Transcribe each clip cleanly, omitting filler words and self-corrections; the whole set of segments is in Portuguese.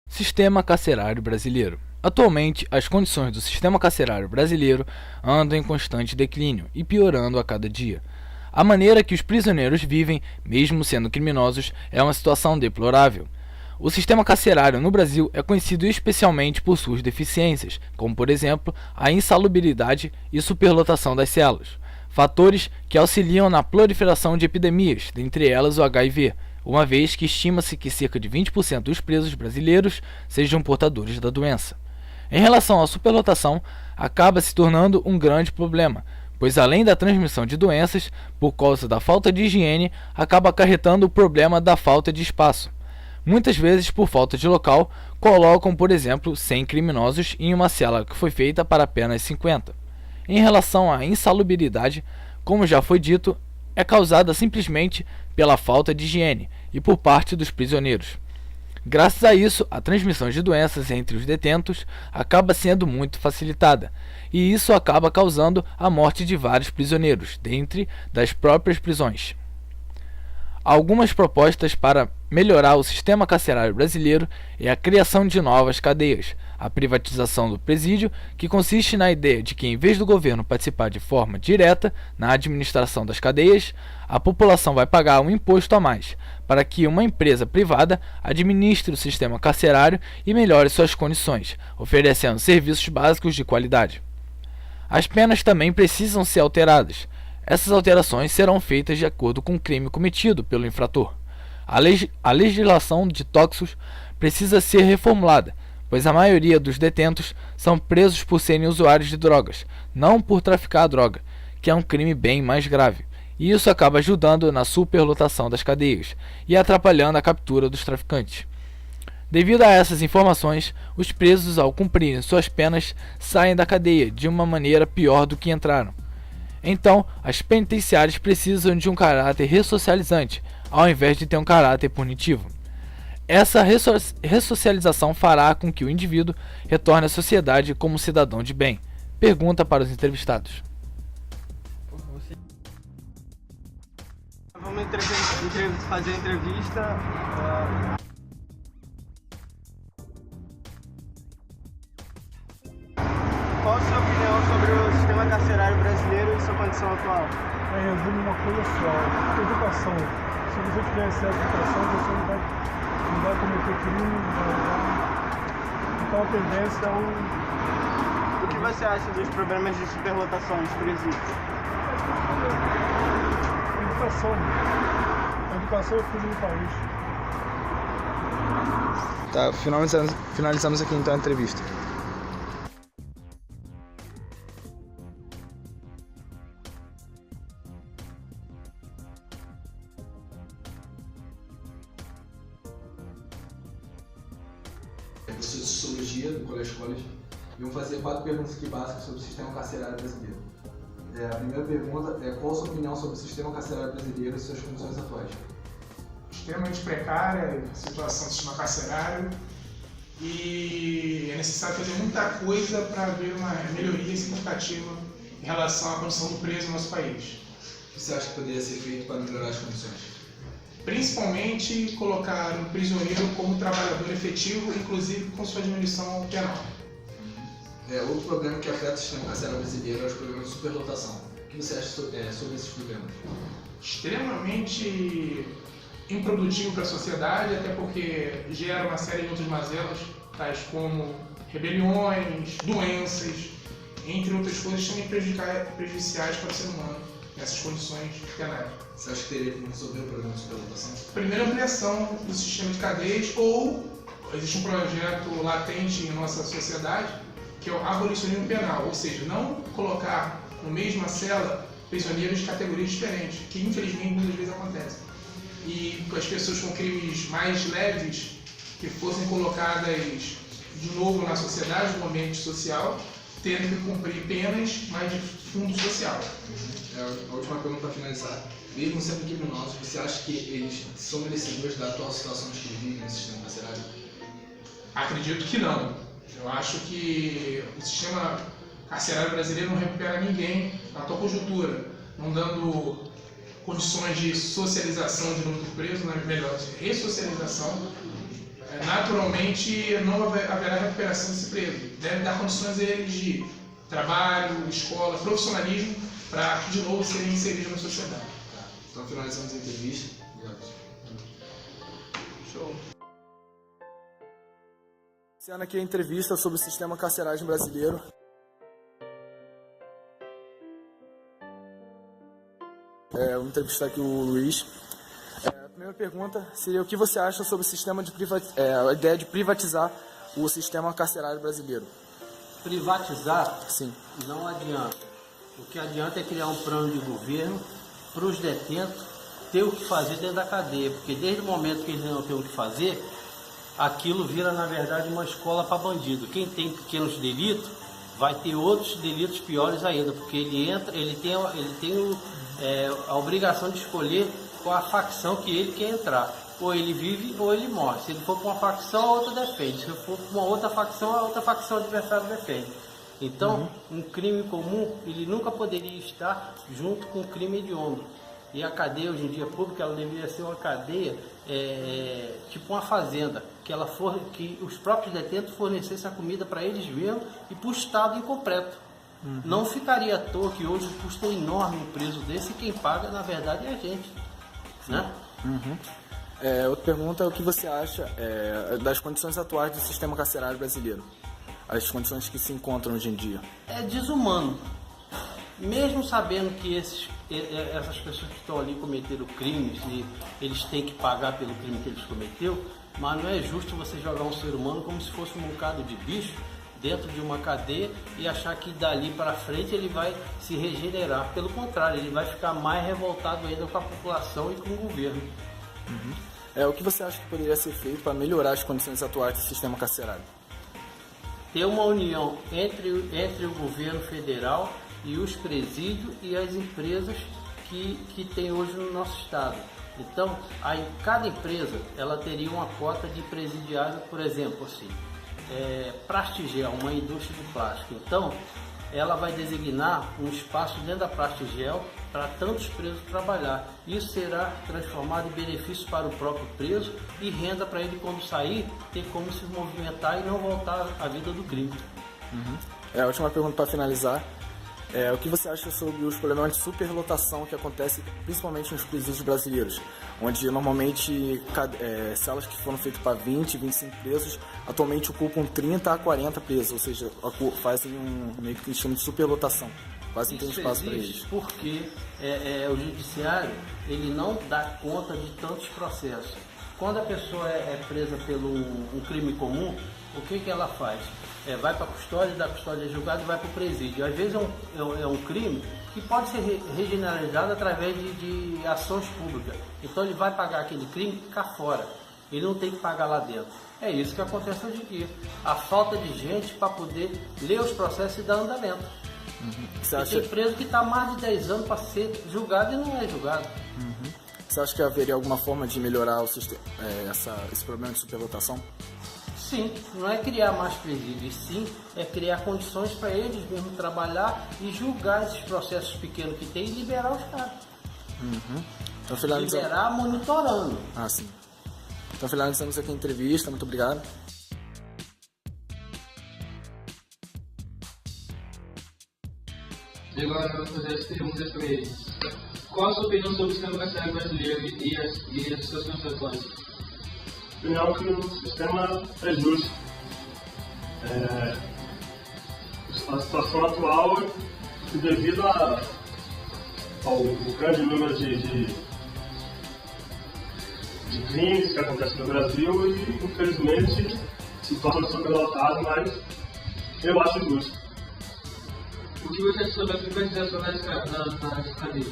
Sistema carcerário brasileiro. Atualmente, as condições do sistema carcerário brasileiro andam em constante declínio e piorando a cada dia. A maneira que os prisioneiros vivem, mesmo sendo criminosos, é uma situação deplorável. O sistema carcerário no Brasil é conhecido especialmente por suas deficiências, como por exemplo a insalubridade e superlotação das celas, fatores que auxiliam na proliferação de epidemias, dentre elas o HIV, uma vez que estima-se que cerca de 20% dos presos brasileiros sejam portadores da doença. Em relação à superlotação, acaba se tornando um grande problema, pois além da transmissão de doenças, por causa da falta de higiene, acaba acarretando o problema da falta de espaço. Muitas vezes, por falta de local, colocam, por exemplo, 100 criminosos em uma cela que foi feita para apenas 50. Em relação à insalubridade, como já foi dito, é causada simplesmente pela falta de higiene e por parte dos prisioneiros. Graças a isso, a transmissão de doenças entre os detentos acaba sendo muito facilitada, e isso acaba causando a morte de vários prisioneiros, dentre das próprias prisões. Algumas propostas para melhorar o sistema carcerário brasileiro é a criação de novas cadeias, a privatização do presídio, que consiste na ideia de que, em vez do governo participar de forma direta na administração das cadeias, a população vai pagar um imposto a mais, para que uma empresa privada administre o sistema carcerário e melhore suas condições, oferecendo serviços básicos de qualidade. As penas também precisam ser alteradas. Essas alterações serão feitas de acordo com o crime cometido pelo infrator. A legislação de tóxicos precisa ser reformulada, pois a maioria dos detentos são presos por serem usuários de drogas, não por traficar a droga, que é um crime bem mais grave, e isso acaba ajudando na superlotação das cadeias e atrapalhando a captura dos traficantes. Devido a essas informações, os presos, ao cumprirem suas penas, saem da cadeia de uma maneira pior do que entraram. Então, as penitenciárias precisam de um caráter ressocializante, ao invés de ter um caráter punitivo. Essa ressocialização fará com que o indivíduo retorne à sociedade como cidadão de bem. Pergunta para os entrevistados. Vamos fazer a entrevista. Qual a sua opinião sobre o sistema carcerário brasileiro e sua condição atual? Em resumo, uma coisa só: educação. Se você tiver acesso à educação, você não vai cometer crime, então a tendência é O que você acha dos problemas de superlotação dos presídios? educação. A educação é o futuro do país. Tá, finalizamos aqui então a entrevista. Professor de Sociologia do Colégio College, e vamos fazer 4 perguntas aqui básicas sobre o sistema carcerário brasileiro. A primeira pergunta é: qual a sua opinião sobre o sistema carcerário brasileiro e suas condições atuais? Extremamente precária a situação do sistema carcerário e é necessário fazer muita coisa para haver uma melhoria significativa em relação à condição do preso no nosso país. O que você acha que poderia ser feito para melhorar as condições? Principalmente colocar o prisioneiro como trabalhador efetivo, inclusive com sua diminuição penal. Outro problema que afeta o sistema carcerário brasileiro é os problemas de superlotação. O que você acha sobre esses problemas? Extremamente improdutivo para a sociedade, até porque gera uma série de outras mazelas, tais como rebeliões, doenças, entre outras coisas também prejudiciais para o ser humano nessas condições penais. Você acha que teria como resolver o problema de superlotação? Primeiro, ampliação do sistema de cadeias, ou existe um projeto latente em nossa sociedade que é o abolicionismo penal, ou seja, não colocar na mesma cela prisioneiros de categorias diferentes, que infelizmente muitas vezes acontece. E as pessoas com crimes mais leves que fossem colocadas de novo na sociedade, no ambiente social, terem que cumprir penas mais fundo social. A última pergunta para finalizar. Mesmo sendo criminosos, você acha que eles são merecedores da atual situação que eles vivem no sistema carcerário? Acredito que não. Eu acho que o sistema carcerário brasileiro não recupera ninguém na atual conjuntura, não dando condições de socialização de novo preso, melhor, de ressocialização. Naturalmente não haverá recuperação desse preso. Deve dar condições a eles de trabalho, escola, profissionalismo, para de novo serem inseridos na sociedade. Então finalizamos a entrevista. Show. Iniciando aqui a entrevista sobre o sistema carcerário brasileiro. Vou entrevistar aqui o Luiz. A primeira pergunta seria o que você acha sobre o sistema de a ideia de privatizar o sistema carcerário brasileiro? Privatizar Sim. não adianta. O que adianta é criar um plano de governo para os detentos ter o que fazer dentro da cadeia, porque desde o momento que eles não têm o que fazer, aquilo vira, na verdade, uma escola para bandido. Quem tem pequenos delitos vai ter outros delitos piores ainda, porque ele tem a obrigação de escolher qual a facção que ele quer entrar. Ou ele vive ou ele morre. Se ele for para uma facção, a outra defende. Se ele for para uma outra facção, a outra facção adversária defende. Então, um crime comum, ele nunca poderia estar junto com um crime hediondo. E a cadeia, hoje em dia, pública, ela deveria ser uma cadeia, tipo uma fazenda, que os próprios detentos fornecessem a comida para eles mesmos e para o Estado incompleto. Não ficaria à toa que hoje o custo é enorme um preso desse e quem paga, na verdade, é a gente. Né? Outra pergunta é o que você acha das condições atuais do sistema carcerário brasileiro? As condições que se encontram hoje em dia. É desumano. Mesmo sabendo que essas pessoas que estão ali cometeram crimes e eles têm que pagar pelo crime que eles cometeram, mas não é justo você jogar um ser humano como se fosse um bocado de bicho dentro de uma cadeia e achar que dali para frente ele vai se regenerar. Pelo contrário, ele vai ficar mais revoltado ainda com a população e com o governo. O que você acha que poderia ser feito para melhorar as condições atuais do sistema carcerário? Ter uma união entre o governo federal e os presídios e as empresas que tem hoje no nosso estado. Então, cada empresa ela teria uma cota de presidiário, por exemplo, assim, Plastigel, uma indústria de plástico. Então, ela vai designar um espaço dentro da Plastigel para tantos presos trabalhar. Isso será transformado em benefícios para o próprio preso e renda para ele quando sair, ter como se movimentar e não voltar à vida do crime. A última pergunta para finalizar. O que você acha sobre os problemas de superlotação que acontecem principalmente nos presídios brasileiros, onde normalmente celas que foram feitas para 20, 25 presos, atualmente ocupam 30 a 40 presos, ou seja, fazem meio que chama de superlotação, quase não tem espaço para eles. Porque o judiciário ele não dá conta de tantos processos. Quando a pessoa é presa pelo um crime comum, o que ela faz? Vai para a custódia, da custódia é julgado e vai para o presídio. Às vezes é um crime que pode ser regeneralizado através de ações públicas. Então ele vai pagar aquele crime cá fora. Ele não tem que pagar lá dentro. É isso que acontece hoje em dia. A falta de gente para poder ler os processos e dar andamento. Tem preso que está há mais de 10 anos para ser julgado e não é julgado. Você acha que haveria alguma forma de melhorar o sistema, esse problema de superlotação? Sim, não é criar mais presídios, sim, é criar condições para eles mesmo trabalhar e julgar esses processos pequenos que tem e liberar os caras. Então, liberar monitorando. Sim. Então finalizamos aqui a entrevista, muito obrigado. E agora vamos fazer as perguntas para eles. Qual a sua opinião sobre o sistema carcerário brasileiro e as suas consequências? Opinião que o sistema é justo. A situação atual, devido ao grande número de crimes que acontecem no Brasil e, infelizmente, se torna superlotado, mas eu acho justo. O que você acha sobre a privatização das cadeias?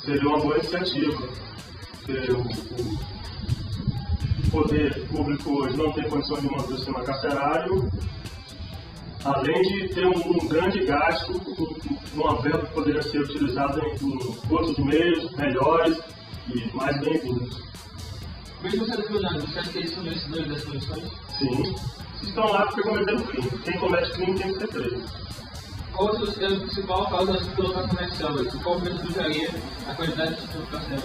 Seria uma boa iniciativa. O poder público hoje não tem condições de manter o sistema carcerário, além de ter um grande gasto, uma verba que poderia ser utilizada em outros meios melhores e mais bem-vindos. Mesmo sendo criminosos, você acha que eles são merecedores das punições? Sim, estão lá porque cometeram crime. Quem comete crime tem que ser preso. Qual é o principal causa da superlotação nas celas? E qual prejudicaria a qualidade de superlotação?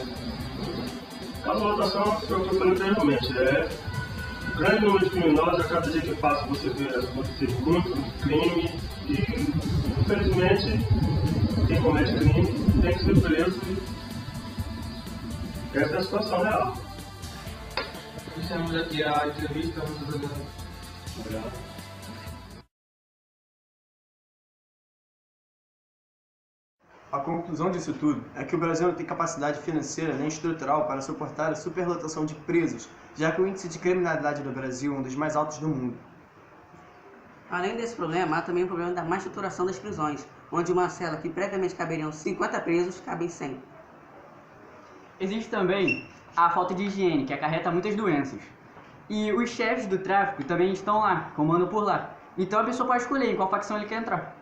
A lotação, foi o que eu falei anteriormente, o grande número de criminosos, a cada dia que passa você tem muito crime e, infelizmente, quem comete crime tem que ser preso. Essa é a situação real. Encerramos aqui a entrevista. Obrigado. A conclusão disso tudo é que o Brasil não tem capacidade financeira nem estrutural para suportar a superlotação de presos, já que o índice de criminalidade no Brasil é um dos mais altos do mundo. Além desse problema, há também o problema da má estruturação das prisões, onde uma cela que previamente caberiam 50 presos, cabem 100. Existe também a falta de higiene, que acarreta muitas doenças. E os chefes do tráfico também estão lá, comandam por lá. Então a pessoa pode escolher em qual facção ele quer entrar.